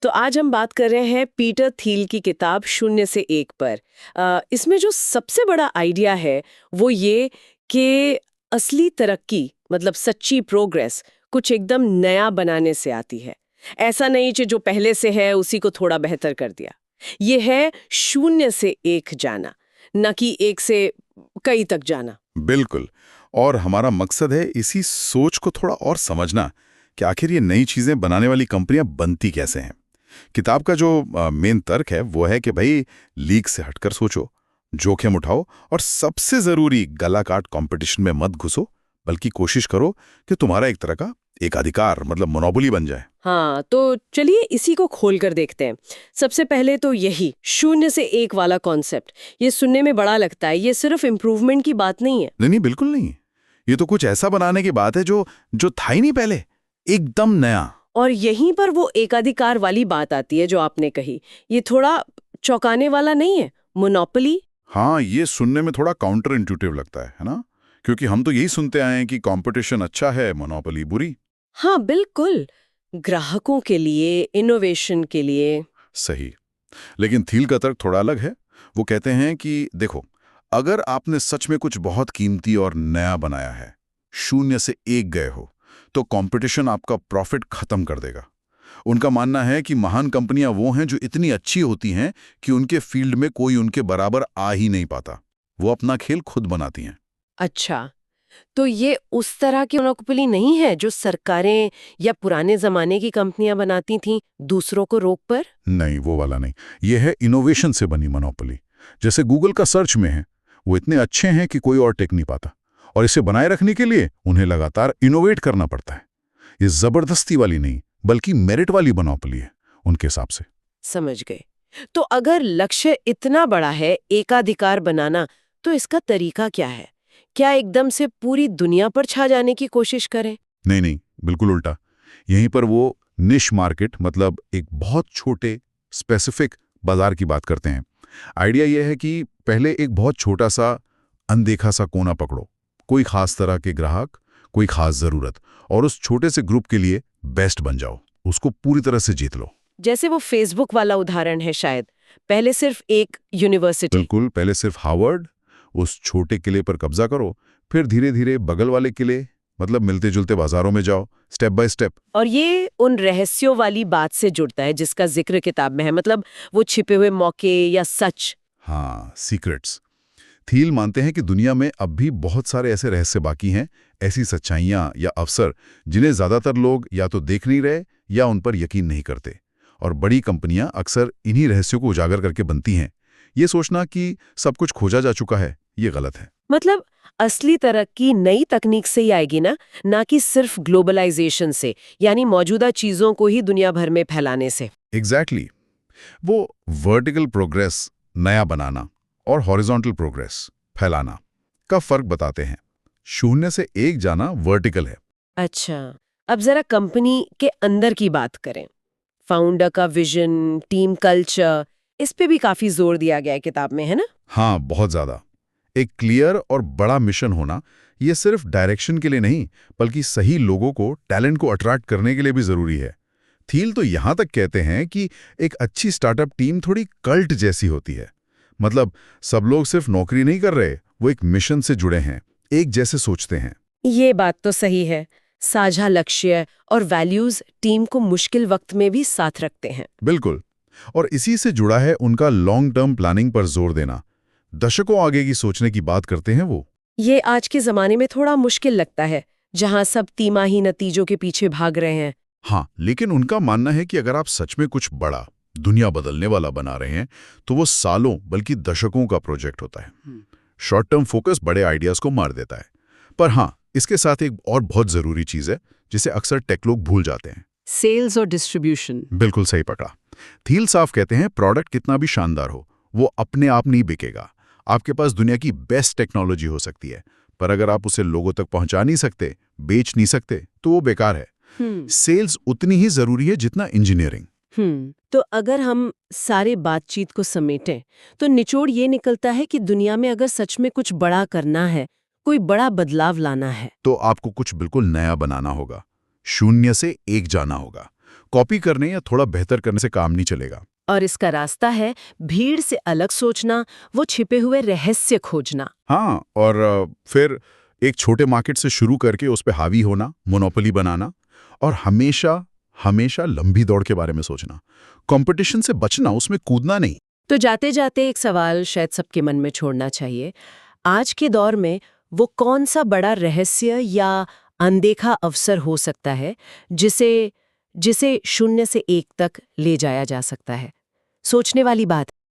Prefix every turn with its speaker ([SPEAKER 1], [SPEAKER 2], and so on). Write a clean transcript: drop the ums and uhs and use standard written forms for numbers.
[SPEAKER 1] तो आज हम बात कर रहे हैं पीटर थील की किताब शून्य से एक पर। इसमें जो सबसे बड़ा आइडिया है वो ये कि असली तरक्की मतलब सच्ची प्रोग्रेस कुछ एकदम नया बनाने से आती है। ऐसा नहीं कि जो पहले से है उसी को थोड़ा बेहतर कर दिया। ये है शून्य से एक जाना, न कि एक से कई तक जाना।
[SPEAKER 2] बिल्कुल। और हमारा मकसद है इसी सोच को थोड़ा और समझना कि आखिर ये नई चीजें बनाने वाली कंपनियां बनती कैसे हैं। किताब का जो मेन तर्क है वो है कि भाई लीक से हटकर सोचो, जोखिम उठाओ और सबसे जरूरी गला काट कंपटीशन में मत घुसो, बल्कि कोशिश करो कि तुम्हारा एक तरह का एकाधिकार मतलब मोनोपोली बन जाए।
[SPEAKER 1] हाँ, तो चलिए इसी को खोल कर देखते हैं। सबसे पहले तो यही शून्य से एक वाला कॉन्सेप्ट, ये सुनने में बड़ा लगता है। ये सिर्फ इम्प्रूवमेंट की बात नहीं है।
[SPEAKER 2] नहीं नहीं, बिल्कुल नहीं। ये तो कुछ ऐसा बनाने की बात है जो जो था ही नहीं पहले, एकदम नया।
[SPEAKER 1] और यहीं पर वो एकाधिकार वाली बात आती है जो आपने कही। ये थोड़ा चौंकाने वाला नहीं है, मोनोपोली।
[SPEAKER 2] हाँ, ये सुनने में थोड़ा काउंटर इंट्यूटिव लगता है ना? क्योंकि हम तो यही सुनते आए हैं कि कंपटीशन अच्छा है, मोनोपोली बुरी।
[SPEAKER 1] हाँ बिल्कुल, ग्राहकों के लिए, इनोवेशन के लिए।
[SPEAKER 2] सही। लेकिन थील का तर्क थोड़ा अलग है। वो कहते हैं कि देखो, अगर आपने सच में कुछ बहुत कीमती और नया बनाया है, शून्य से एक गए हो, तो कंपटीशन आपका प्रॉफिट खत्म कर देगा। उनका मानना है कि महान कंपनियां वो हैं जो इतनी अच्छी होती हैं कि उनके फील्ड में कोई उनके बराबर आ ही नहीं पाता। वो अपना खेल खुद बनाती हैं।
[SPEAKER 1] अच्छा, तो ये उस तरह की मोनोपोली नहीं है जो सरकारें या पुराने जमाने की कंपनियां बनाती थीं दूसरों को रोक पर।
[SPEAKER 2] नहीं, वो वाला नहीं। ये है इनोवेशन से बनी मोनोपोली। जैसे गूगल का सर्च में है, वो इतने अच्छे हैं कि कोई और टेक नहीं पाता, और इसे बनाए रखने के लिए उन्हें लगातार इनोवेट करना पड़ता है। ये जबरदस्ती वाली नहीं, बल्कि मेरिट वाली मोनोपोली है उनके हिसाब से।
[SPEAKER 1] समझ गए। तो अगर लक्ष्य इतना बड़ा है एकाधिकार बनाना, तो इसका तरीका क्या है? क्या एकदम से पूरी दुनिया पर छा जाने की कोशिश करें?
[SPEAKER 2] नहीं नहीं, बिल्कुल उल्टा। यहीं पर वो निश मार्केट मतलब एक बहुत छोटे स्पेसिफिक बाजार की बात करते हैं। आइडिया यह है कि पहले एक बहुत छोटा सा अनदेखा सा कोना पकड़ो, कोई खास तरह के ग्राहक, कोई खास जरूरत, और उस छोटे से ग्रुप के लिए बेस्ट बन जाओ, उसको पूरी तरह से जीत लो।
[SPEAKER 1] जैसे वो फेसबुक वाला उदाहरण है शायद। पहले सिर्फ एक यूनिवर्सिटी।
[SPEAKER 2] बिल्कुल, पहले सिर्फ हार्वर्ड, उस छोटे किले पर कब्जा करो, फिर धीरे धीरे बगल वाले किले मतलब मिलते जुलते बाजारों में जाओ, स्टेप बाय स्टेप।
[SPEAKER 1] और ये उन रहस्यों वाली बात से जुड़ता है जिसका जिक्र किताब में है, मतलब वो छिपे हुए मौके या सच।
[SPEAKER 2] हाँ, सीक्रेट्स। थील मानते हैं कि दुनिया में अब भी बहुत सारे ऐसे रहस्य बाकी हैं, ऐसी सच्चाइयाँ या अवसर जिन्हें ज्यादातर लोग या तो देख नहीं रहे या उन पर यकीन नहीं करते। और बड़ी कंपनियां अक्सर इन्हीं रहस्यों को उजागर करके बनती हैं। ये सोचना कि सब कुछ खोजा जा चुका है, ये गलत है।
[SPEAKER 1] मतलब असली तरक्की नई तकनीक से ही आएगी ना कि सिर्फ ग्लोबलाइजेशन से, यानी मौजूदा चीजों को ही दुनिया भर में फैलाने से।
[SPEAKER 2] एग्जैक्टली। वो वर्टिकल प्रोग्रेस नया बनाना और हॉरिजॉन्टल प्रोग्रेस फैलाना का फर्क बताते हैं। शून्य से एक जाना वर्टिकल है।
[SPEAKER 1] अच्छा, अब जरा कंपनी के अंदर की बात करें। फाउंडर का विजन, टीम कल्चर, इस पे भी काफी जोर दिया गया है किताब में, है ना?
[SPEAKER 2] हाँ, बहुत ज्यादा। एक क्लियर और बड़ा मिशन होना, ये सिर्फ डायरेक्शन के लिए नहीं, बल्कि सही लोगों को, टैलेंट को अट्रैक्ट करने के लिए भी जरूरी है। थील तो यहां तक कहते हैं कि एक अच्छी स्टार्टअप टीम थोड़ी कल्ट जैसी होती है। मतलब सब लोग सिर्फ नौकरी नहीं कर रहे, वो एक मिशन से जुड़े हैं, एक जैसे सोचते हैं।
[SPEAKER 1] ये बात तो सही है। साझा लक्ष्य और वैल्यूज टीम को मुश्किल वक्त में भी साथ रखते हैं।
[SPEAKER 2] बिल्कुल। और इसी से जुड़ा है उनका लॉन्ग टर्म प्लानिंग पर जोर देना। दशकों आगे की सोचने की बात करते हैं वो।
[SPEAKER 1] ये आज के जमाने में थोड़ा मुश्किल लगता है, जहां सब तिमाही नतीजों के पीछे भाग रहे हैं।
[SPEAKER 2] हाँ, लेकिन उनका मानना है कि अगर आप सच में कुछ बड़ा, दुनिया बदलने वाला बना रहे हैं, तो वो सालों बल्कि दशकों का प्रोजेक्ट होता है। शॉर्ट टर्म फोकस बड़े आइडियाज को मार देता है। पर हाँ, इसके साथ एक और बहुत जरूरी चीज है जिसे अक्सर टेक लोग भूल जाते हैं।
[SPEAKER 1] सेल्स और डिस्ट्रीब्यूशन।
[SPEAKER 2] बिल्कुल सही पकड़ा। थील साफ कहते हैं प्रोडक्ट कितना भी शानदार हो, वो अपने आप नहीं बिकेगा। आपके पास दुनिया की बेस्ट टेक्नोलॉजी हो सकती है, पर अगर आप उसे लोगों तक पहुंचा नहीं सकते, बेच नहीं सकते, तो वो बेकार है। सेल्स उतनी ही जरूरी है जितना इंजीनियरिंग।
[SPEAKER 1] तो अगर हम सारे बातचीत को समेटें, तो निचोड़ ये निकलता है कि दुनिया में अगर सच में कुछ बड़ा करना है, कोई बड़ा बदलाव लाना है,
[SPEAKER 2] तो आपको कुछ बिल्कुल नया बनाना होगा, शून्य से एक जाना होगा। कॉपी करने या थोड़ा बेहतर करने से काम नहीं चलेगा।
[SPEAKER 1] और इसका रास्ता है भीड़ से अलग सोचना, वो छिपे हुए रहस्य खोजना।
[SPEAKER 2] हाँ, और फिर एक छोटे मार्केट से शुरू करके उस पे हावी होना, मोनोपोली बनाना, और हमेशा हमेशा लंबी दौड़ के बारे में सोचना। कंपटीशन से बचना, उसमें कूदना नहीं।
[SPEAKER 1] तो जाते जाते एक सवाल शायद सबके मन में छोड़ना चाहिए। आज के दौर में वो कौन सा बड़ा रहस्य या अनदेखा अवसर हो सकता है जिसे जिसे 0 से 1 तक ले जाया जा सकता है? सोचने वाली बात।